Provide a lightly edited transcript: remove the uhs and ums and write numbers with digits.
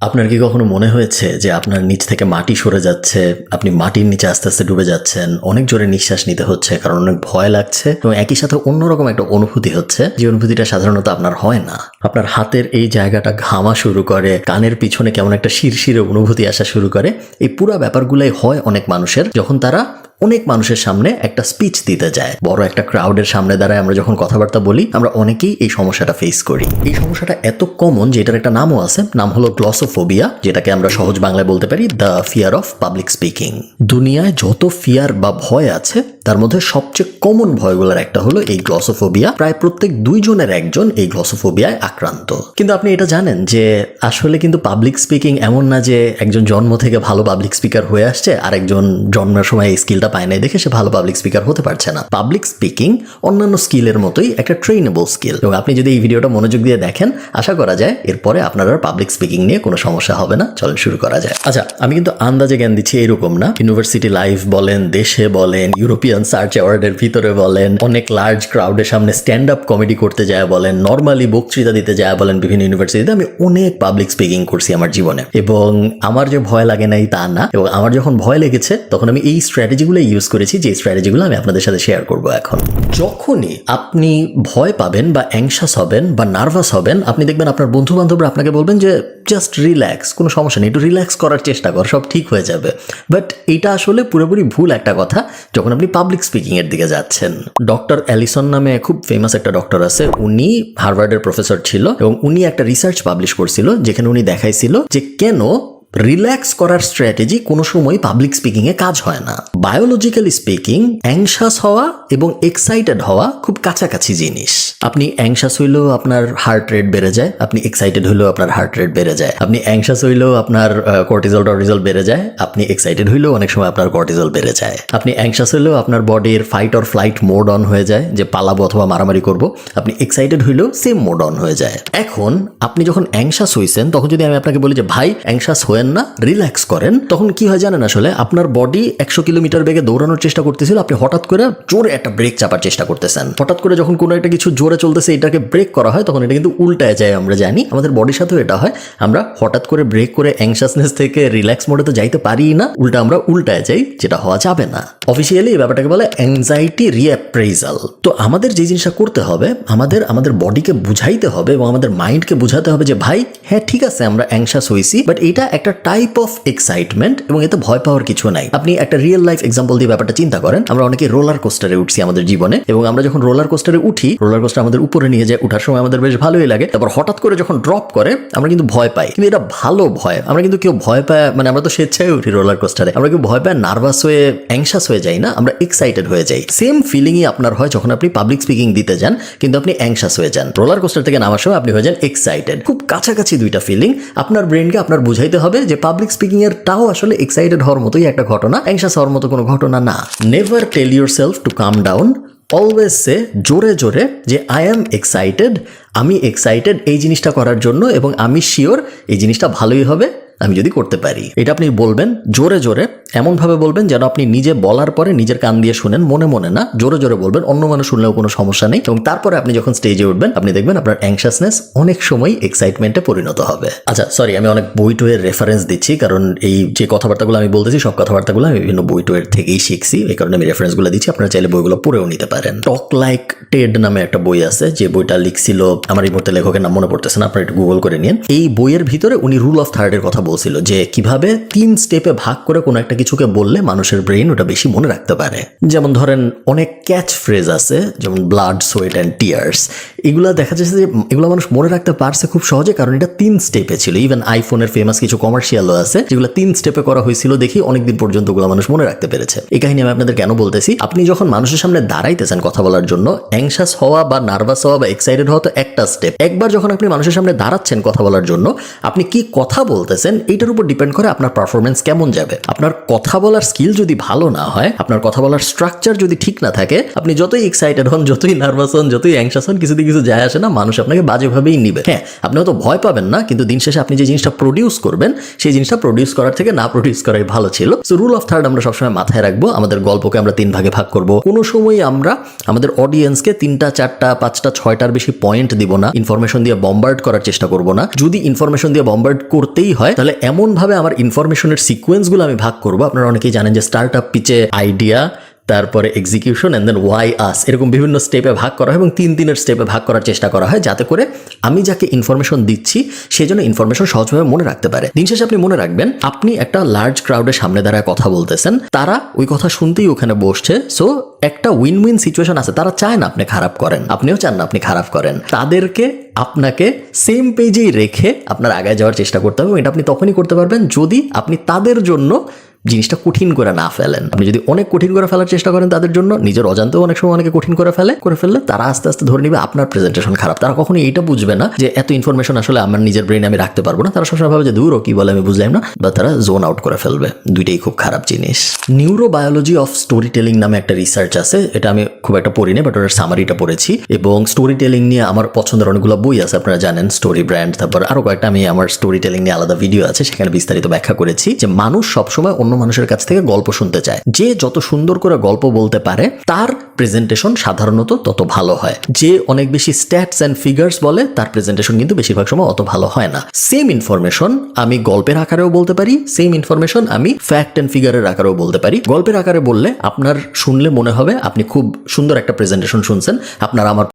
আপনার কি কখনো মনে হয়েছে যে আপনার নিচ থেকে মাটি সরে যাচ্ছে, আপনি মাটির নিচে আস্তে আস্তে ডুবে যাচ্ছেন, অনেক জোরে নিঃশ্বাস নিতে হচ্ছে কারণ অনেক ভয় লাগছে এবং একই সাথে অন্যরকম একটা অনুভূতি হচ্ছে যে অনুভূতিটা সাধারণত আপনার হয় না। আপনার হাতের এই জায়গাটা ঘামা শুরু করে, কানের পিছনে কেমন একটা শিরশিরে অনুভূতি আসা শুরু করে। এই পুরো ব্যাপারগুলোই হয় অনেক মানুষের যখন তারা অনেক মানুষের সামনে একটা স্পিচ দিতে যায়, বড় একটা ক্রাউডের সামনে দাঁড়ায় আমরা যখন কথাবার্তা বলি, আমরা অনেকেই এই সমস্যাটা ফেস করি। এই সমস্যাটা এত কমন যে এটার একটা নামও আছে, নাম হলো গ্লসোফোবিয়া, যেটাকে আমরা সহজ বাংলায় বলতে পারি the fear of public speaking. দুনিয়ায় যত ফিয়ার বা ভয় আছে তার মধ্যে সবচেয়ে কমন ভয়গুলোর একটা হলো এই গ্লসোফোবিয়া। প্রায় প্রত্যেক 2 জনের 1 জন এই গ্লসোফোবিয়ায় আক্রান্ত। কিন্তু আপনি এটা জানেন যে আসলে কিন্তু পাবলিক স্পিকিং এমন না যে একজন জন্ম থেকে ভালো পাবলিক স্পিকার হয়ে আসছে আর একজন জন্মের সময় এই স্কিলটা পায় নাই দেখে সে ভালো পাবলিক স্পিকার হতে পারছে না। পাবলিক স্পিকিং অন্যান্য স্কিলের মতোই একটা ট্রেনেবল স্কিল, এবং আপনি যদি এই ভিডিওটা মনোযোগ দিয়ে দেখেন আশা করা যায় এরপরে আপনার আর পাবলিক স্পিকিং নিয়ে কোনো সমস্যা হবে না। চলেন শুরু করা যায়। আচ্ছা, আমি কিন্তু আন্দাজে জ্ঞান দিচ্ছি এরকম না। ইউনিভার্সিটি লাইফ বলেন, দেশে বলেন, ইউরোপিয়ান সার্চ অ্যাওয়ার্ডের ভিতরে বলেন, অনেক লার্জ ক্রাউডের সামনে স্ট্যান্ড আপ কমেডি করতে যায় বলেন, নর্মালি বক্তৃতা দিতে যায় বলেন, বিভিন্ন ইউনিভার্সিটিতে আমি অনেক পাবলিক স্পিকিং করছি আমার জীবনে, এবং আমার যে ভয় লাগে নাই তা না, এবং আমার যখন ভয় লেগেছে তখন আমি এই স্ট্র্যাটেজিগুলো ইউজ করেছি, যে স্ট্র্যাটেজিগুলো আমি আপনাদের সাথে শেয়ার করব এখন। যখনই আপনি ভয় পাবেন বা অ্যাংশাস হবেন বা নার্ভাস হবেন, আপনি দেখবেন আপনার বন্ধু বান্ধবরা আপনাকে বলবেন যে জাস্ট রিল্যাক্স, কোনো সমস্যা নেই, একটু রিল্যাক্স করার চেষ্টা কর, সব ঠিক হয়ে যাবে। বাট এটা আসলে পুরোপুরি ভুল একটা কথা যখন আপনি পাবলিক স্পিকিং এর দিকে যাচ্ছেন। ডক্টর অ্যালিসন নামে খুব ফেমাস একটা ডক্টর আছে, উনি হার্ভার্ডের প্রফেসর ছিল এবং উনি একটা রিসার্চ পাবলিশ করছিল যেখানে উনি দেখাইছিল যে কেন রিল্যাক্স করার স্ট্র্যাটেজি কোনো সময় পাবলিক স্পিকিং এ কাজ হয় না। বায়োলজিক্যালি স্পিকিং, অ্যাংশাস হওয়া এবং এক্সাইটেড হওয়া খুব কাছাকাছি জিনিস। আপনি অ্যাংশাস হইলেও আপনার হার্ট রেট বেড়ে যায়, আপনি এক্সাইটেড হইলেও আপনার হার্ট রেট বেড়ে যায়, আপনি অ্যাংশাস হইলেও আপনার কর্টিজল টর্টিজল বেড়ে যায়, আপনি এক্সাইটেড হইলেও অনেক সময় আপনার কর্টিজল বেড়ে যায়, আপনি অ্যাংশাস হইলেও আপনার বডির fight or flight mode on হয়ে যায়, যে পালাবো অথবা মারামারি করব, আপনি এক্সাইটেড হইলেও সেম মোড অন হয়ে যায়। এখন আপনি যখন অ্যাংশাস হইছেন তখন যদি আমি আপনাকে বলি যে ভাই অ্যাংশাস হয়েন না, রিল্যাক্স করেন, তখন কি হয় জানেন? আসলে আপনার বডি 100 কিলোমিটার বেগে দৌড়ানোর চেষ্টা করতেছিল, আপনি হঠাৎ করে জোরে একটা ব্রেক চাপার চেষ্টা করতেছেন। হঠাৎ করে যখন কোনো একটা কিছু জোরে চলতেছে এটাকে ব্রেক করা হয় তখন এটা কিন্তু উল্টায় যায়। আমরা জানি আমাদের বডির সাথেও এটা হয়, আমরা হঠাৎ করে ব্রেক করে অ্যাংশাসনেস থেকে রিল্যাক্স মোডে তো যাইতে পারি না, উল্টা আমরা উল্টায় যাই, যেটা হওয়া যাবে না। অফিসিয়ালি এই ব্যাপারটাকে বলে অ্যাংজাইটি রিঅ্যাপ্রেজাল। তো আমাদের যে জিনিসটা করতে হবে, আমাদের বডিকে বুঝাইতে হবে এবং আমাদের মাইন্ডকে বুঝাতে হবে যে ভাই হ্যাঁ ঠিক আছে আমরা অ্যাংশাস হইছি, বাট এটা একটা টাইপ অফ এক্সাইটমেন্ট এবং এতে ভয় পাওয়ার কিছু নাই। আপনি একটা রিয়েল লাইফ এক্সাম্পল দিয়ে ব্যাপারটা চিন্তা করেন। আমরা অনেকে রোলার কোস্টারে উঠছি আমাদের জীবনে, এবং আমরা যখন রোলার কোস্টারে উঠি, রোলার কোস্টার আমাদের উপরে নিয়ে যায়, উঠার সময় আমাদের বেশ ভালোই লাগে, তারপর হঠাৎ করে যখন ড্রপ করে আমরা কিন্তু ভয় পাই, কিন্তু এটা ভালো ভয়। আমরা কিন্তু কেউ ভয় পায় মানে আমরা তো স্বেচ্ছায় উঠি রোলার কোস্টারে, আমরা কেউ ভয় পায় নার্ভাস হয়ে অ্যাংশাস হয়ে যাই না, আমরা এক্সাইটেড হয়ে যাই। সেম ফিলিংই আপনার হয় যখন আপনি পাবলিক স্পিকিং দিতে যান কিন্তু আপনি অ্যাংশাস হয়ে যান। রোলার কোস্টার থেকে নামার সময় আপনি হয়ে যান এক্সাইটেড। খুব কাছাকাছি দুইটা ফিলিং। আপনার ব্রেনকে আপনার বুঝাইতে হবে যে পাবলিক স্পিকিং এর টাও আসলে এক্সাইটেড হওয়ার মতোই একটা ঘটনা, অ্যাংশাস হওয়ার মতো কোনো ঘটনা না। Never tell yourself to calm down, always say জোরে জোরে যে আই অ্যাম এক্সাইটেড, আমি এক্সাইটেড এই জিনিসটা করার জন্য, এবং আমি শিওর এই জিনিসটা ভালোই হবে আমি যদি করতে পারি। এটা আপনি বলবেন জোরে জোরে, এমনভাবে বলবেন যেন আপনি নিজে বলার পরে নিজের কান দিয়ে শুনেন, মনে মনে না, জোরে জোরে বলবেন, অন্য মানুষ শুনলেও কোনো সমস্যা নেই। এবং তারপরে আপনি যখন স্টেজে উঠবেন আপনি দেখবেন আপনার অ্যাংশাসনেস অনেক সময় এক্সাইটমেন্টে পরিণত হবে। আচ্ছা সরি, আমি অনেক বই টইয়ের রেফারেন্স দিচ্ছি কারণ এই যে কথাবার্তাগুলো আমি বলতেছি সব কথাবার্তাগুলো আমি বিভিন্ন বই টইয়ের থেকেই শিখছি, এই কারণে আমি রেফারেন্সগুলো দিচ্ছি। আপনারা চাইলে বইগুলো পড়েও নিতে পারেন। টক লাইক টেড নামে একটা বই আছে, যে বইটা লিখছিল আমার এই মুহূর্তে লেখকের নাম মনে পড়তেছে না, আপনারা একটু গুগল করে নিন। এই বইয়ের ভিতরে উনি রুল অফ থার্ডের কথা বলছিল, যে কিভাবে 3 স্টেপে ভাগ করে কোনো একটা কিছুকে বললে মানুষের ব্রেইন ওটা বেশি মনে রাখতে পারে। যেমন ধরেন অনেক ক্যাচ ফ্রেজ আছে, যেমন ব্লাড, সোয়েট অ্যান্ড টিয়ার্স। এগুলো দেখা যাচ্ছে যে এগুলো মানুষ মনে রাখতে পারছে খুব সহজে কারণ এটা 3 স্টেপে ছিল। ইভেন আইফোনের ফেমাস কিছু কমার্শিয়ালও আছে যেগুলো 3 স্টেপে করা হয়েছিল, দেখি অনেকদিন পর্যন্ত ওগুলো মানুষ মনে রাখতে পেরেছে। এই কাহিনী আমি আপনাদের কেন বলতেছি, আপনি যখন মানুষের সামনে দাঁড়াইতেছেন কথা বলার জন্য, অ্যাংশাস হওয়া বা নার্ভাস হওয়া বা এক্সাইটেড হওয়া তো একটা স্টেপ। একবার যখন আপনি মানুষের সামনে দাঁড়াচ্ছেন কথা বলার জন্য, আপনি কি কথা বলতেছেন এইটার উপর ডিপেন্ড করে আপনার পারফরমেন্স কেমন যাবে। আপনার কথা বলার স্কিল যদি ভালো না হয়, আপনার কথা বলার স্ট্রাকচার যদি ঠিক না থাকে, আপনি যতই এক্সাইটেড হন, যতই নার্ভাস হন, যতই অ্যাংশাস হন, কিছু যায় আসে না, মানুষ আপনাকে বাজেভাবেই নিবে। হ্যাঁ, আপনি হয়তো ভয় পাবেন না, কিন্তু দিন শেষে আপনি যে জিনিসটা প্রডিউস করবেন, সেই জিনিসটা প্রডিউস করার থেকে না প্রডিউস করাই ভালো ছিল। সো রুল অফ থার্ড আমরা সবসময় মাথায় রাখবো। আমাদের গল্পকে আমরা 3 ভাগে ভাগ করব। কোনো সময় আমরা আমাদের অডিয়েন্সকে 3টা 4টা 5টা 6টার বেশি পয়েন্ট দিব না, ইনফরমেশন দিয়ে বম্বার্ড করার চেষ্টা করব না। যদি ইনফরমেশন দিয়ে বম্বার্ড করতেই হয়, তাহলে এমন ভাবে আমার ইনফরমেশনের সিকোয়েন্সগুলো আমি ভাগ করব। আপনারা অনেকেই জানেন যে স্টার্টআপ পিচে আইডিয়া, তারপরে এক্সিকিউশন এন্ড দেন ওয়াই আস, এরকম বিভিন্ন স্টেপে ভাগ করা হয় এবং 3 স্টেপে ভাগ করার চেষ্টা করা হয়, যাতে করে আমি যাকে ইনফরমেশন দিচ্ছি সেই জন্য ইনফরমেশন সহজভাবে মনে রাখতে পারে। দিন শেষে আপনি মনে রাখবেন, আপনি একটা লার্জ ক্রাউডের সামনে দাঁড়ায় কথা বলতেছেন, তারা ওই কথা শুনতেই ওখানে বসছে। সো একটা উইন উইন সিচুয়েশন আছে। তারা চায় না আপনি খারাপ করেন, আপনিও চান না আপনি খারাপ করেন। তাদেরকে আপনাকে সেম পেজেই রেখে আপনার আগায় যাওয়ার চেষ্টা করতে হবে। এটা আপনি তখনই করতে পারবেন যদি আপনি তাদের জন্য জিনিসটা কঠিন করে না ফেলেন। আপনি যদি অনেক কঠিন করে ফেলার চেষ্টা করেন তাদের জন্য, নিজের অজান্তেও অনেক সময় অনেকে কঠিন করে ফেললে তারা আস্তে আস্তে ধরে নিবে আপনার প্রেজেন্টেশন খারাপ। তারা কখনোই এইটা বুঝবে না যে এত ইনফরমেশন আসলে আমার নিজের ব্রেনে আমি রাখতে পারবো না। তারা সবসময় ভাবে যে দূরও কি বলে আমি বুঝলাম না, বা তারা জোন আউট করে ফেলবে। দুইটাই খুব খারাপ জিনিস। নিউরোবায়োলজি অফ স্টোরি টেলিং নামে একটা রিসার্চ আছে, এটা আমি খুব একটা পড়িনি, বাট ওটার সামারিটা পড়েছি। এবং স্টোরি টেলিং নিয়ে আমার পছন্দের অনেকগুলো বই আছে, আপনারা জানেন, স্টোরি ব্র্যান্ড, তারপর আরো কয়েকটা আমি আমার স্টোরি টেলিং নিয়ে আলাদা ভিডিও আছে, সেখানে বিস্তারিত ব্যাখ্যা করেছি যে মানুষ সবসময় অন্য মানুষের কাছ থেকে গল্প শুনতে চায়। যে যত সুন্দর করে গল্প বলতে পারে তার প্রেজেন্টেশন সাধারণত তত ভালো হয়। যে অনেক বেশি স্ট্যাটস এন্ড ফিগার্স বলে তার প্রেজেন্টেশন কিন্তু বেশিরভাগ সময় অত ভালো হয় না। সেম ইনফরমেশন আমি গল্পের আকারেও বলতে পারি, সেম ইনফরমেশন আমি ফ্যাক্ট এন্ড ফিগারের আকারেও বলতে পারি। গল্পের আকারে বললে আপনার শুনলে মনে হবে আপনি খুব সুন্দর একটা প্রেজেন্টেশন শুনছেন, আপনার আমার